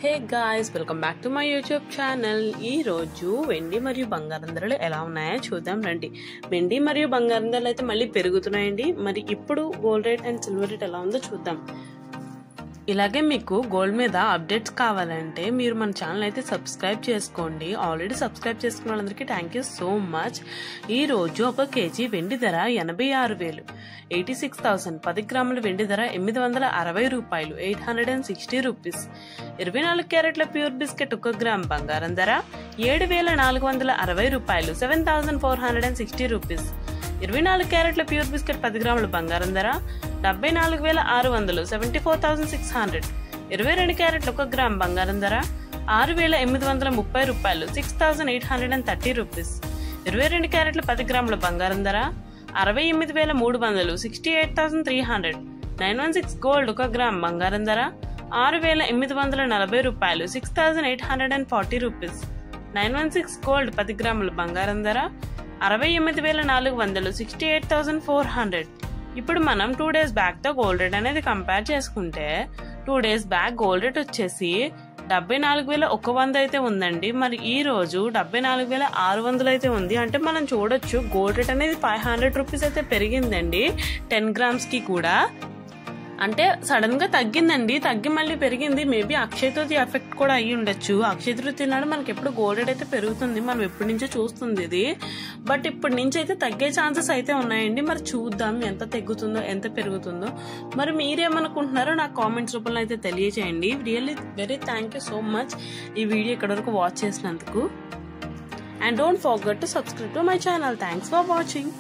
Hey guys, welcome back to my YouTube channel. ఈ రోజు వెండి మరియు బంగారం ధరలు ఎలా ఉన్నాయో చూద్దాం రండి. వెండి మరియు బంగారం ధరలు అయితే మళ్ళీ పెరుగుతున్నాయండి. మరి ఇప్పుడు gold rate and silver rate ఎలా ఉందో చూద్దాం. ఇలాగే మీకు గోల్డ్ మీద అప్డేట్స్ కావాలంటే మీరు మన ఛానల్ అయితే సబ్స్క్రైబ్ చేసుకోండి. ఆల్రెడీ సబ్స్క్రైబ్ చేసుకున్న వాళ్ళందరికీ థ్యాంక్ యూ సో మచ్. ఈ రోజు ఒక కేజీ వెండి ధర 86,000, 86,000. 10 గ్రాముల వెండి ధర 860 రూపాయలు, 860 రూపీస్. 24 క్యారెట్ల ప్యూర్ బిస్కెట్ 1 గ్రామ్ బంగారం ధర 7,460 రూపాయలు, 7,460 రూపీస్. 24 క్యారెట్ల ప్యూర్ బిస్కెట్ 10 గ్రాముల బంగారం ధర 74,600, 74,600. 22 క్యారెట్ల 1 గ్రామ్ బంగారం ధర 6,830 రూపాయలు, 6,830 రూపీస్. 22 క్యారెట్ల 10 గ్రాముల బంగారం ధర 68,300, 68,300. 916 గోల్డ్ 1 గ్రామ్ బంగారం ధర 6,840 రూపాయలు, 6,840 రూపీస్. 916 గోల్డ్ 10 గ్రాముల బంగారం ధర 68,400, 68,400. ఇప్పుడు మనం 2 days బ్యాక్ తో గోల్డ్ రేట్ అనేది కంపేర్ చేసుకుంటే 2 days బ్యాక్ గోల్డ్ రేట్ వచ్చేసి 74,100 అయితే ఉందండి. మరి ఈ రోజు 74,600 అయితే ఉంది. అంటే మనం చూడొచ్చు గోల్డ్ రేట్ అనేది 500 రూపీస్ అయితే పెరిగిందండి 10 grams కి కూడా. అంటే సడన్ గా తగ్గిందండి, తగ్గి మళ్ళీ పెరిగింది. మేబీ అక్షయ తృతీయ ఎఫెక్ట్ కూడా అయ్యి ఉండొచ్చు. అక్షయ తృతీయ నాడు మనకి ఎప్పుడు గోల్డ్ రేట్ అయితే పెరుగుతుంది, మనం ఎప్పటి నుంచో చూస్తుంది ఇది. బట్ ఇప్పటి నుంచి అయితే తగ్గే ఛాన్సెస్ అయితే ఉన్నాయండి. మరి చూద్దాం ఎంత తగ్గుతుందో ఎంత పెరుగుతుందో. మరి మీరేమనుకుంటున్నారో నాకు కామెంట్స్ రూపంలో అయితే తెలియజేయండి. Really very thank you so much ఈ వీడియో ఇక్కడ వరకు వాచ్ చేసినందుకు. And don't forget to subscribe to my channel. Thanks for watching.